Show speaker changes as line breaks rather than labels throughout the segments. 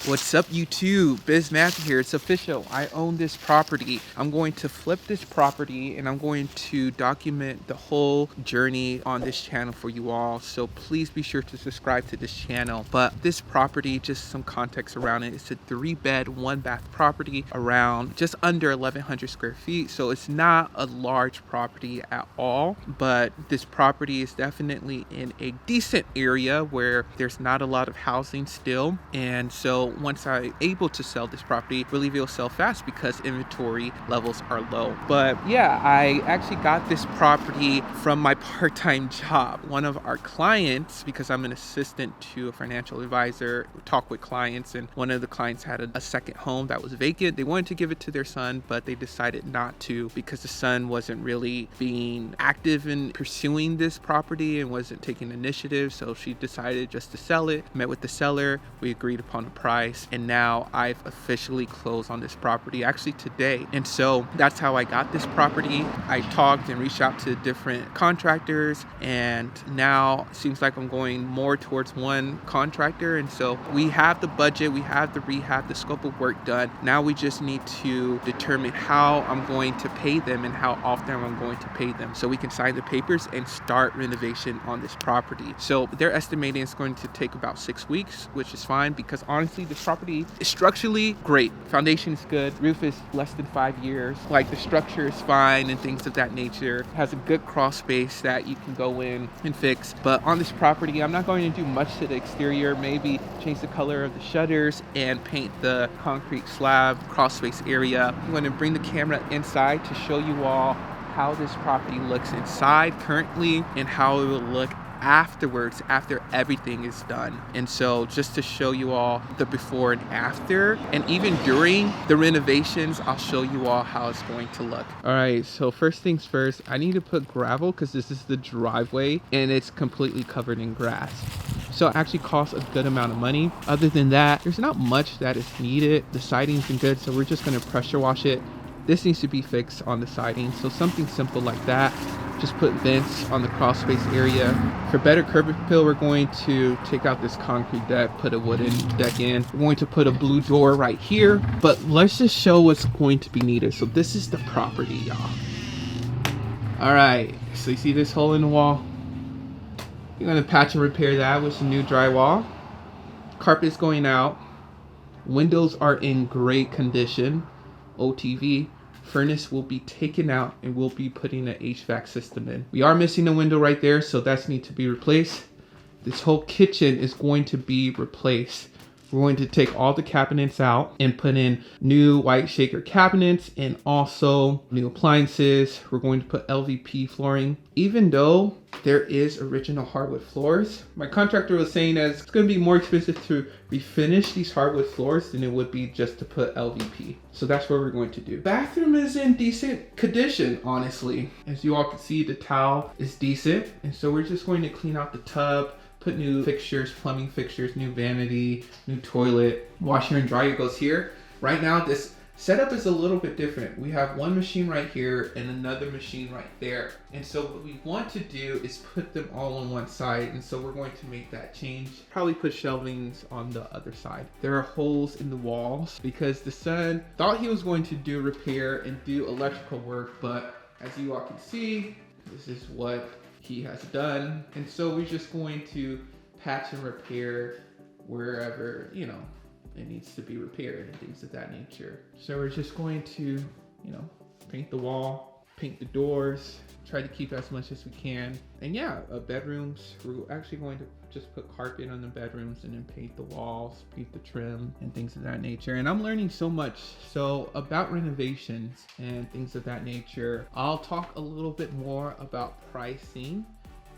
What's up, YouTube? Biz Matthew here. It's official. I own this property. I'm going to flip this property and I'm going to document the whole journey on this channel for you all. So please be sure to subscribe to this channel. But this property, just some context around it, it's a 3-bed, 1-bath property around just under 1,100 square feet. So it's not a large property at all, but this property is definitely in a decent area where there's not a lot of housing still. And so once I'm able to sell this property, I believe it'll sell fast because inventory levels are low. But yeah, I actually got this property from my part-time job. One of our clients, because I'm an assistant to a financial advisor, talk with clients, and one of the clients had a second home that was vacant. They wanted to give it to their son, but they decided not to because the son wasn't really being active in pursuing this property and wasn't taking initiative. So she decided just to sell it. Met with the seller, we agreed upon a price, and now I've officially closed on this property actually today. And so that's how I got this property. I talked and reached out to different contractors, and now it seems like I'm going more towards one contractor. And so we have the budget, we have the rehab, the scope of work done. Now we just need to determine how I'm going to pay them and how often I'm going to pay them so we can sign the papers and start renovation on this property. So they're estimating it's going to take about 6 weeks, which is fine because honestly this property is structurally great. Foundation is good, roof is less than 5 years, like the structure is fine and things of that nature. It has a good crawl space that you can go in and fix. But on this property, I'm not going to do much to the exterior, maybe change the color of the shutters and paint the concrete slab crawl space area. I'm going to bring the camera inside to show you all how this property looks inside currently and how it will look afterwards after everything is done. And so just to show you all the before and after, and even during the renovations, I'll show you all how it's going to look. All right, so first things first, I need to put gravel because this is the driveway and it's completely covered in grass. So it actually costs a good amount of money. Other than that, there's not much that is needed. The siding's been good, so we're just gonna pressure wash it. This needs to be fixed on the siding, so something simple like that. Just put vents on the crawl space area. For better curb appeal, we're going to take out this concrete deck, put a wooden deck in. We're going to put a blue door right here, but let's just show what's going to be needed. So this is the property, y'all. All right, so you see this hole in the wall? You're gonna patch and repair that with some new drywall. Carpet's going out. Windows are in great condition. OTV. Furnace will be taken out and we'll be putting an HVAC system in. We are missing a window right there, so that's need to be replaced. This whole kitchen is going to be replaced. We're going to take all the cabinets out and put in new white shaker cabinets and also new appliances. We're going to put LVP flooring. Even though there is original hardwood floors, my contractor was saying that it's going to be more expensive to refinish these hardwood floors than it would be just to put LVP. So that's what we're going to do. Bathroom is in decent condition, honestly. As you all can see, the towel is decent. And so we're just going to clean out the tub, put new fixtures, plumbing fixtures, new vanity, new toilet, washer and dryer goes here. Right now, this setup is a little bit different. We have one machine right here and another machine right there. And so what we want to do is put them all on one side. And so we're going to make that change. Probably put shelvings on the other side. There are holes in the walls because the son thought he was going to do repair and do electrical work, but as you all can see, this is what he has done. And so we're just going to patch and repair wherever, you know, it needs to be repaired and things of that nature. So we're just going to, you know, paint the wall, paint the doors, try to keep as much as we can. And yeah, bedrooms, we're actually going to just put carpet on the bedrooms and then paint the walls, paint the trim and things of that nature. And I'm learning so much. So about renovations and things of that nature, I'll talk a little bit more about pricing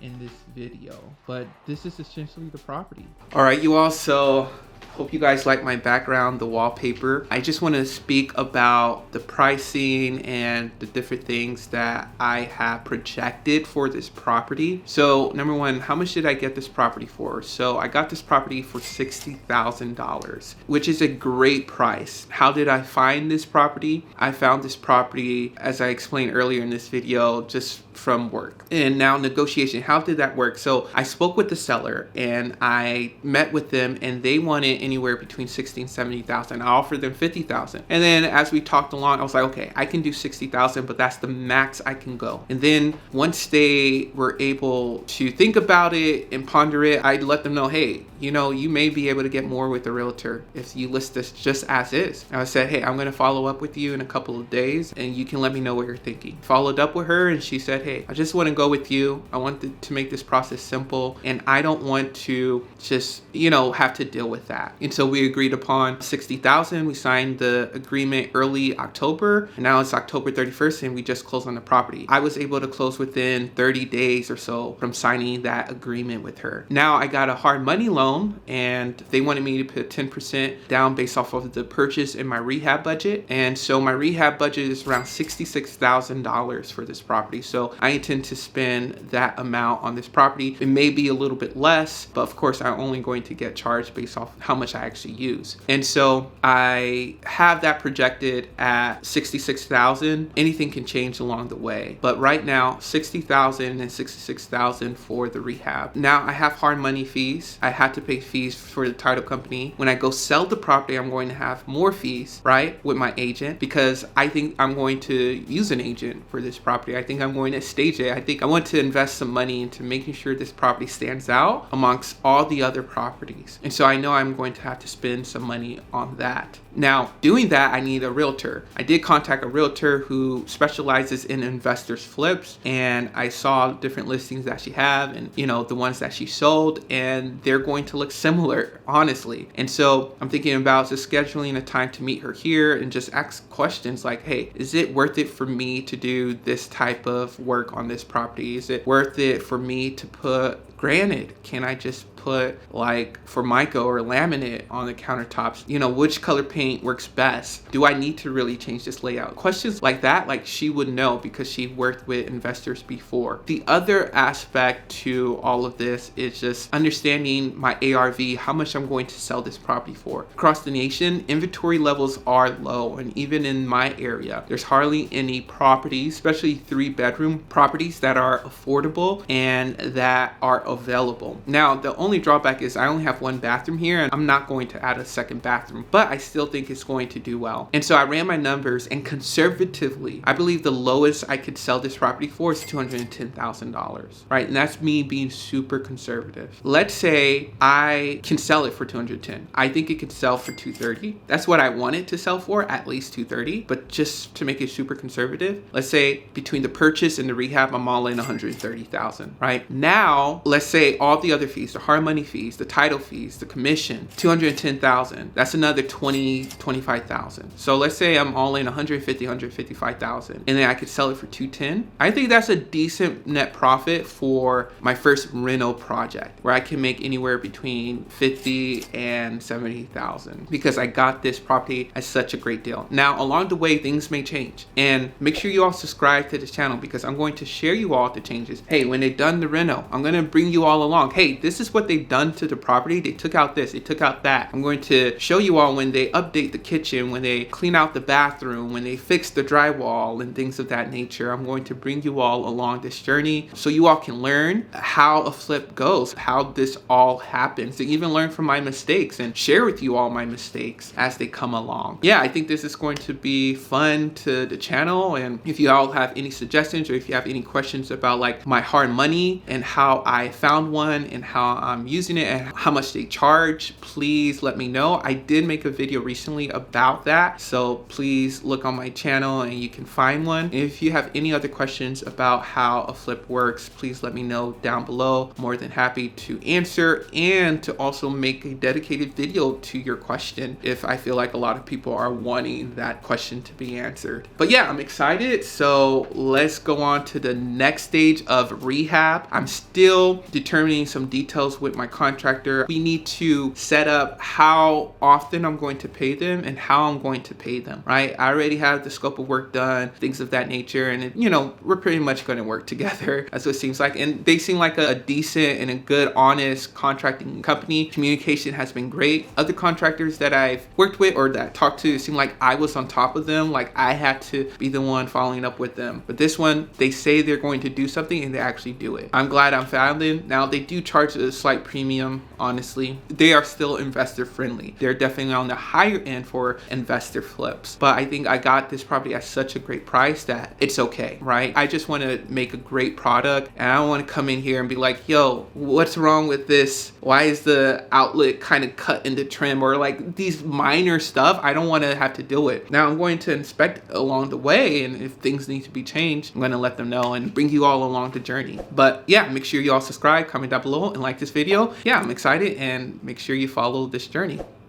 in this video, but this is essentially the property. All right, you all, so hope you guys like my background, the wallpaper. I just want to speak about the pricing and the different things that I have projected for this property. So number one, how much did I get this property for? So I got this property for $60,000, which is a great price. How did I find this property? I found this property, as I explained earlier in this video, just from work. And now negotiation, how did that work? So I spoke with the seller and I met with them and they wanted estimate anywhere between 60 and 70,000. I offered them 50,000. And then as we talked along, I was like, okay, I can do 60,000, but that's the max I can go. And then once they were able to think about it and ponder it, I let them know, hey, you know, you may be able to get more with a realtor if you list this just as is. And I said, hey, I'm going to follow up with you in a couple of days and you can let me know what you're thinking. Followed up with her and she said, hey, I just want to go with you. I want to make this process simple and I don't want to just, you know, have to deal with that. And so we agreed upon 60,000. We signed the agreement early October and now it's October 31st and we just closed on the property. I was able to close within 30 days or so from signing that agreement with her. Now I got a hard money loan and they wanted me to put 10% down based off of the purchase in my rehab budget. And so my rehab budget is around $66,000 for this property. So I intend to spend that amount on this property. It may be a little bit less, but of course I'm only going to get charged based off how much I actually use. And so I have that projected at 66,000. Anything can change along the way, but right now 60,000 and 66,000 for the rehab. Now I have hard money fees. I had to pay fees for the title company. When I go sell the property, I'm going to have more fees, right, with my agent, because I think I'm going to use an agent for this property. I think I'm going to stage it. I think I want to invest some money into making sure this property stands out amongst all the other properties. And so I know I'm going to have to spend some money on that. Now, doing that, I need a realtor. I did contact a realtor who specializes in investors flips, and I saw different listings that she have and, you know, the ones that she sold, and they're going to look similar, honestly. And so I'm thinking about just scheduling a time to meet her here and just ask questions like, hey, is it worth it for me to do this type of work on this property? Is it worth it for me to put, granted, can I just put like Formica or laminate on the countertops? You know, which color paint works best? Do I need to really change this layout? Questions like that, like she would know because she worked with investors before. The other aspect to all of this is just understanding my ARV, how much I'm going to sell this property for. Across the nation, inventory levels are low, and even in my area, there's hardly any properties, especially 3-bedroom properties, that are affordable and that are available. Now, the only drawback is I only have 1 bathroom here and I'm not going to add a second bathroom, but I still think it's going to do well. And so I ran my numbers, and conservatively, I believe the lowest I could sell this property for is $210,000, right? And that's me being super conservative. Let's say I can sell it for 210. I think it could sell for 230. That's what I want it to sell for, at least 230. But just to make it super conservative, let's say between the purchase and the rehab, I'm all in 130,000, right? Now, let's say all the other fees, the hard money fees, the title fees, the commission, 210,000. That's another 25,000. So let's say I'm all in 155,000, and then I could sell it for 210. I think that's a decent net profit for my first rental project, where I can make anywhere between 50 and 70,000 because I got this property at such a great deal. Now, along the way, things may change, and make sure you all subscribe to this channel because I'm going to share you all the changes. Hey, when they've done the reno, I'm going to bring you all along. Hey, this is what they've done to the property. They took out this, they took out that. I'm going to show you all when they update the kitchen, when they clean out the bathroom, when they fix the drywall and things of that nature. I'm going to bring you all along this journey so you all can learn how a flip goes, how this all happens, and even learn from my mistakes and share with you all my mistakes as they come along. Yeah, I think this is going to be fun to the channel, and if you all have any suggestions or if you have any questions about like my hard money and how I found one and how I'm using it and how much they charge, please let me know. I did make a video recently about that, so please look on my channel and you can find one. If you have any other questions about how a flip works, please let me know down below. More than happy to answer and to also make a dedicated video to your question if I feel like a lot of people are wanting that question to be answered. But yeah, I'm excited, so let's go on to the next stage of rehab. I'm still determining some details with my contractor. We need to set up how often I'm going to pay them and how I'm going to pay them, right? I already have the scope of work done, things of that nature, and you know, we're pretty much going to work together. That's what it seems like, and they seem like a decent and a good, honest contracting company. Communication has been great. Other contractors that I've worked with or that I talked to, it seemed like I was on top of them, like I had to be the one following up with them. But this one, they say they're going to do something and they actually do it. I'm glad I found them option. Now they do charge a slight premium, honestly. They are still investor friendly. They're definitely on the higher end for investor flips. But I think I got this property at such a great price that it's okay, right? I just want to make a great product, and I don't want to come in here and be like, yo, what's wrong with this? Why is the outlet kind of cut into trim, or like these minor stuff? I don't want to have to do it. Now I'm going to inspect along the way, and if things need to be changed, I'm going to let them know and bring you all along the journey. But yeah, make sure you all subscribe, comment down below, and like this video. Yeah, I'm excited, and make sure you follow this journey.